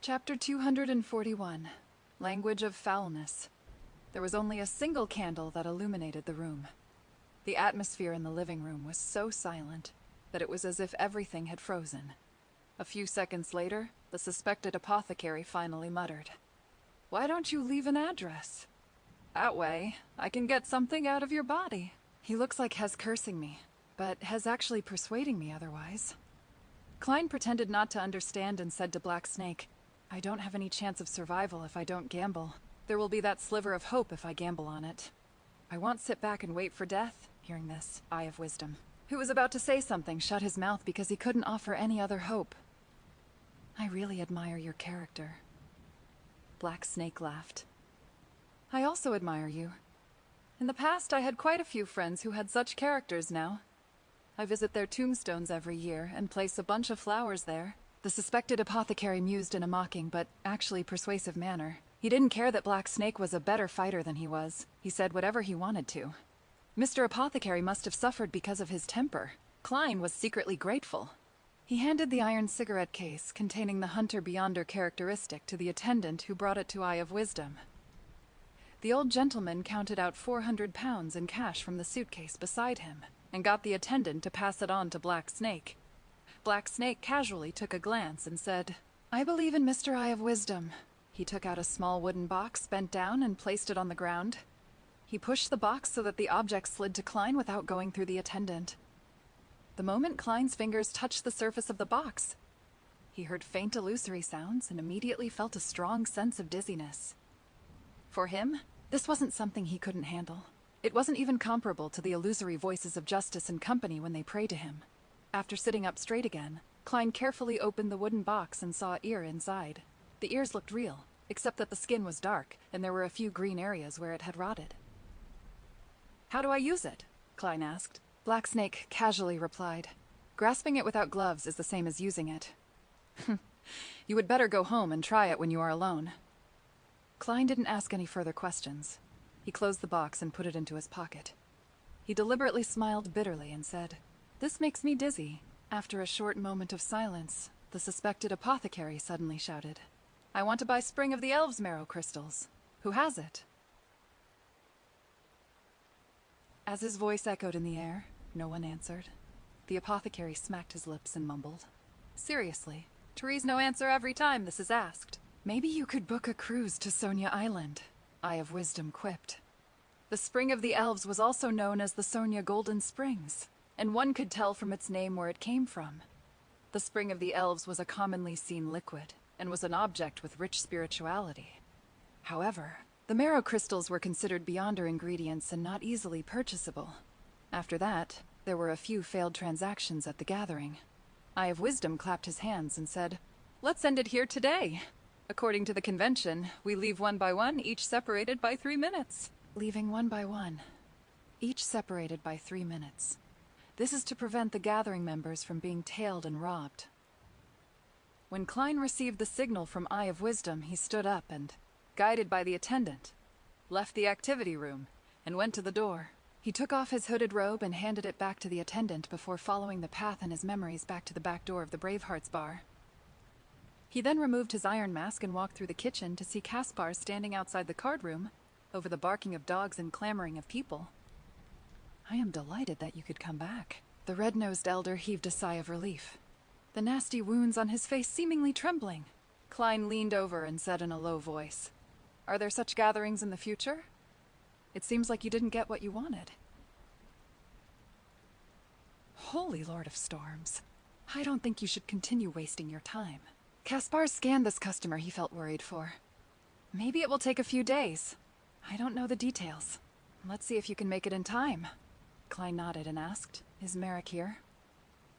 Chapter 241. Language of Foulness. There was only a single candle that illuminated the room. The atmosphere in the living room was so silent that it was as if everything had frozen. A few seconds later, the suspected apothecary finally muttered, "Why don't you leave an address? That way, I can get something out of your body." He looks like Hez cursing me, but Hez actually persuading me otherwise. Klein pretended not to understand and said to Black Snake, "I don't have any chance of survival if I don't gamble. There will be that sliver of hope if I gamble on it. I won't sit back and wait for death." Hearing this, Eye of Wisdom, who was about to say something, shut his mouth because he couldn't offer any other hope. "I really admire your character." Black Snake laughed. "I also admire you. In the past, I had quite a few friends who had such characters now. I visit their tombstones every year and place a bunch of flowers there." The suspected apothecary mused in a mocking but actually persuasive manner. He didn't care that Black Snake was a better fighter than he was. He said whatever he wanted to. Mr. Apothecary must have suffered because of his temper. Klein was secretly grateful. He handed the iron cigarette case containing the hunter-beyonder characteristic to the attendant who brought it to Eye of Wisdom. The old gentleman counted out 400 pounds in cash from the suitcase beside him and got the attendant to pass it on to Black Snake. Black Snake casually took a glance and said, "I believe in Mr. Eye of Wisdom." He took out a small wooden box, bent down, and placed it on the ground. He pushed the box so that the object slid to Klein without going through the attendant. The moment Klein's fingers touched the surface of the box, he heard faint illusory sounds and immediately felt a strong sense of dizziness. For him, this wasn't something he couldn't handle. It wasn't even comparable to the illusory voices of Justice and company when they prayed to him. After sitting up straight again, Klein carefully opened the wooden box and saw an ear inside. The ears looked real, except that the skin was dark, and there were a few green areas where it had rotted. "How do I use it?" Klein asked. Black Snake casually replied, "Grasping it without gloves is the same as using it." "You would better go home and try it when you are alone." Klein didn't ask any further questions. He closed the box and put it into his pocket. He deliberately smiled bitterly and said, "This makes me dizzy." After a short moment of silence, the suspected apothecary suddenly shouted, "I want to buy Spring of the Elves marrow crystals. Who has it?" As his voice echoed in the air, no one answered. The apothecary smacked his lips and mumbled, "Seriously, Therese no answer every time this is asked." "Maybe you could book a cruise to Sonia Island," Eye of Wisdom quipped. The Spring of the Elves was also known as the Sonia Golden Springs, and one could tell from its name where it came from. The Spring of the Elves was a commonly seen liquid, and was an object with rich spirituality. However, the marrow crystals were considered beyonder ingredients and not easily purchasable. After that, there were a few failed transactions at the gathering. Eye of Wisdom clapped his hands and said, "Let's end it here today. According to the convention, we leave one by one, each separated by 3 minutes." Leaving one by one, each separated by 3 minutes. This is to prevent the gathering members from being tailed and robbed. When Klein received the signal from Eye of Wisdom, he stood up and, guided by the attendant, left the activity room and went to the door. He took off his hooded robe and handed it back to the attendant before following the path in his memories back to the back door of the Bravehearts bar. He then removed his iron mask and walked through the kitchen to see Caspar standing outside the card room, over the barking of dogs and clamoring of people. "I am delighted that you could come back." The red-nosed elder heaved a sigh of relief, the nasty wounds on his face seemingly trembling. Klein leaned over and said in a low voice, "Are there such gatherings in the future? It seems like you didn't get what you wanted." "Holy Lord of Storms, I don't think you should continue wasting your time." Caspar scanned this customer he felt worried for. "Maybe it will take a few days. I don't know the details. Let's see if you can make it in time." Klein nodded and asked, "Is Merrick here?"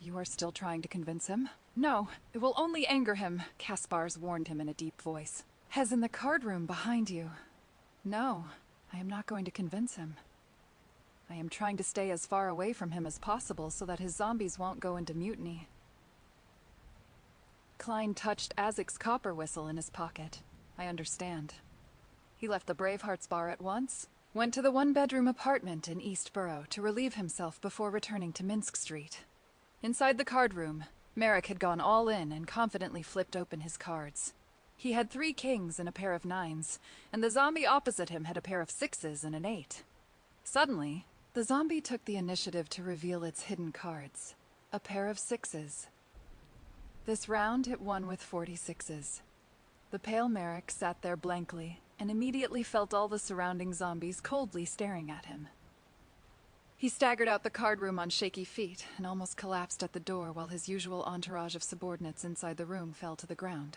"You are still trying to convince him?" "No, it will only anger him," Caspars warned him in a deep voice. "Hez in the card room behind you." "No, I am not going to convince him. I am trying to stay as far away from him as possible so that his zombies won't go into mutiny." Klein touched Azek's copper whistle in his pocket. "I understand." He left the Bravehearts bar at once, went to the one-bedroom apartment in East Borough to relieve himself before returning to Minsk Street. Inside the card room, Merrick had gone all in and confidently flipped open his cards. He had 3 kings and a pair of 9s, and the zombie opposite him had a pair of 6s and an 8. Suddenly, the zombie took the initiative to reveal its hidden cards. A pair of 6s. This round it won with 46s. The pale Merrick sat there blankly and immediately felt all the surrounding zombies coldly staring at him. He staggered out the card room on shaky feet and almost collapsed at the door while his usual entourage of subordinates inside the room fell to the ground.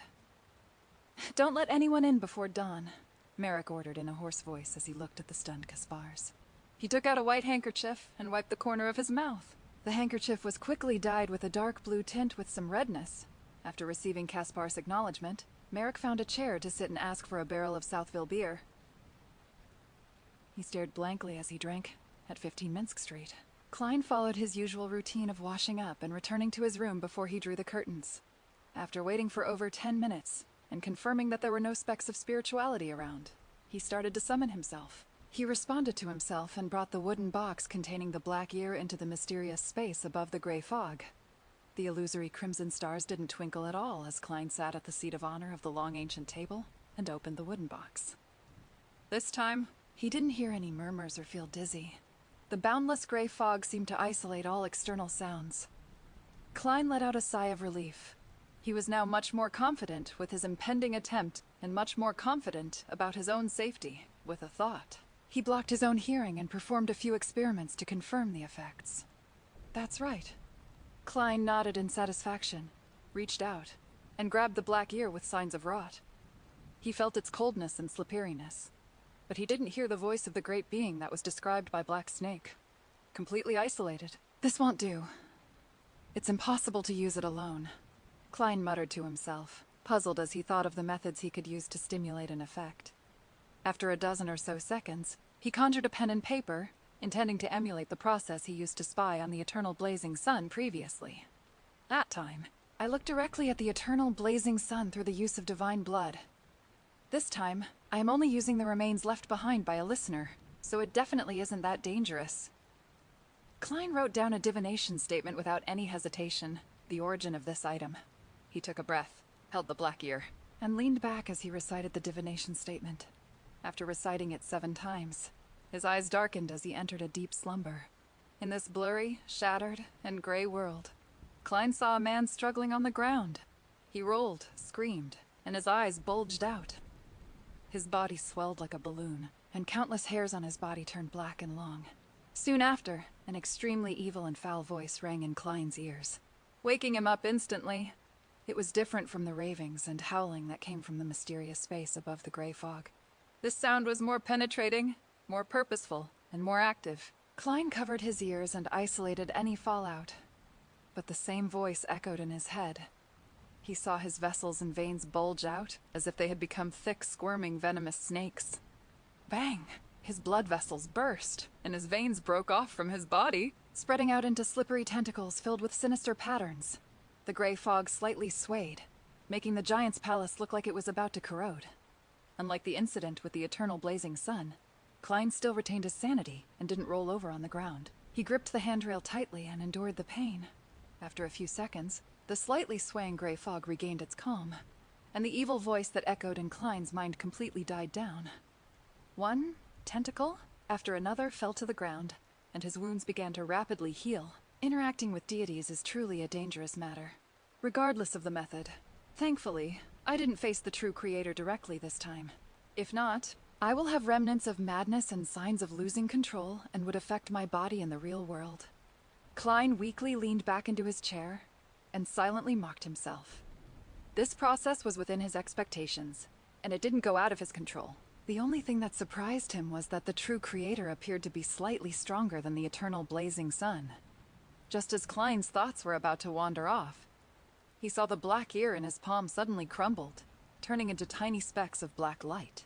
"Don't let anyone in before dawn," Merrick ordered in a hoarse voice as he looked at the stunned Kaspars. He took out a white handkerchief and wiped the corner of his mouth. The handkerchief was quickly dyed with a dark blue tint with some redness. After receiving Kaspar's acknowledgement, Merrick found a chair to sit and ask for a barrel of Southville beer. He stared blankly as he drank at 15 Minsk Street. Klein followed his usual routine of washing up and returning to his room before he drew the curtains. After waiting for over 10 minutes and confirming that there were no specks of spirituality around, he started to summon himself. He responded to himself and brought the wooden box containing the black ear into the mysterious space above the gray fog. The illusory crimson stars didn't twinkle at all as Klein sat at the seat of honor of the long ancient table and opened the wooden box. This time, he didn't hear any murmurs or feel dizzy. The boundless gray fog seemed to isolate all external sounds. Klein let out a sigh of relief. He was now much more confident with his impending attempt and much more confident about his own safety, with a thought. He blocked his own hearing and performed a few experiments to confirm the effects. That's right. Klein nodded in satisfaction, reached out, and grabbed the black ear with signs of rot. He felt its coldness and slipperiness, but he didn't hear the voice of the great being that was described by Black Snake. Completely isolated. This won't do. It's impossible to use it alone. Klein muttered to himself, puzzled as he thought of the methods he could use to stimulate an effect. After a dozen or so seconds, he conjured a pen and paper, intending to emulate the process he used to spy on the eternal blazing sun previously. That time, I looked directly at the eternal blazing sun through the use of divine blood. This time, I am only using the remains left behind by a listener, so it definitely isn't that dangerous. Klein wrote down a divination statement without any hesitation, the origin of this item. He took a breath, held the black ear, and leaned back as he recited the divination statement. After reciting it 7 times, his eyes darkened as he entered a deep slumber. In this blurry, shattered, and gray world, Klein saw a man struggling on the ground. He rolled, screamed, and his eyes bulged out. His body swelled like a balloon, and countless hairs on his body turned black and long. Soon after, an extremely evil and foul voice rang in Klein's ears, waking him up instantly. It was different from the ravings and howling that came from the mysterious space above the gray fog. This sound was more penetrating, more purposeful, and more active. Klein covered his ears and isolated any fallout, but the same voice echoed in his head. He saw his vessels and veins bulge out, as if they had become thick, squirming, venomous snakes. Bang! His blood vessels burst, and his veins broke off from his body, spreading out into slippery tentacles filled with sinister patterns. The gray fog slightly swayed, making the giant's palace look like it was about to corrode. Unlike the incident with the eternal blazing sun, Klein still retained his sanity and didn't roll over on the ground. He gripped the handrail tightly and endured the pain. After a few seconds, the slightly swaying gray fog regained its calm, and the evil voice that echoed in Klein's mind completely died down. One tentacle after another fell to the ground, and his wounds began to rapidly heal. Interacting with deities is truly a dangerous matter, regardless of the method. Thankfully, I didn't face the true creator directly this time. If not, I will have remnants of madness and signs of losing control and would affect my body in the real world. Klein weakly leaned back into his chair and silently mocked himself. This process was within his expectations, and it didn't go out of his control. The only thing that surprised him was that the true creator appeared to be slightly stronger than the eternal blazing sun. Just as Klein's thoughts were about to wander off, he saw the black ear in his palm suddenly crumbled, turning into tiny specks of black light.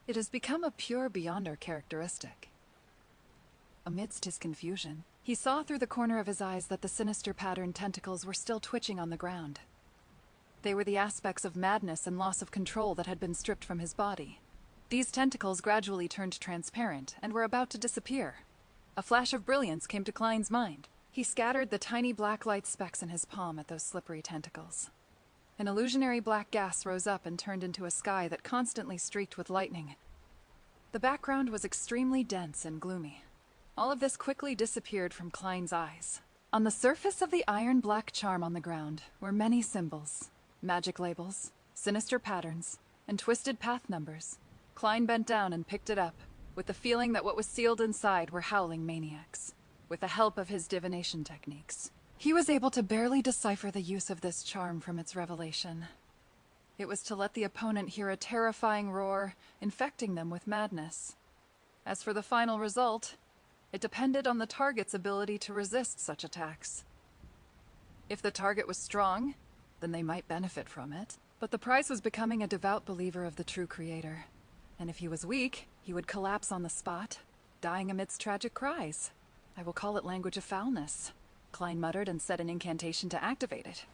It has become a pure Beyonder characteristic. Amidst his confusion, he saw through the corner of his eyes that the sinister patterned tentacles were still twitching on the ground. They were the aspects of madness and loss of control that had been stripped from his body. These tentacles gradually turned transparent and were about to disappear. A flash of brilliance came to Klein's mind. He scattered the tiny black light specks in his palm at those slippery tentacles. An illusionary black gas rose up and turned into a sky that constantly streaked with lightning. The background was extremely dense and gloomy. All of this quickly disappeared from Klein's eyes. On the surface of the iron-black charm on the ground were many symbols, magic labels, sinister patterns, and twisted path numbers. Klein bent down and picked it up, with the feeling that what was sealed inside were howling maniacs. With the help of his divination techniques, he was able to barely decipher the use of this charm from its revelation. It was to let the opponent hear a terrifying roar, infecting them with madness. As for the final result, it depended on the target's ability to resist such attacks. If the target was strong, then they might benefit from it. But the prize was becoming a devout believer of the true creator. And if he was weak, he would collapse on the spot, dying amidst tragic cries. I will call it language of foulness. Klein muttered and said an incantation to activate it.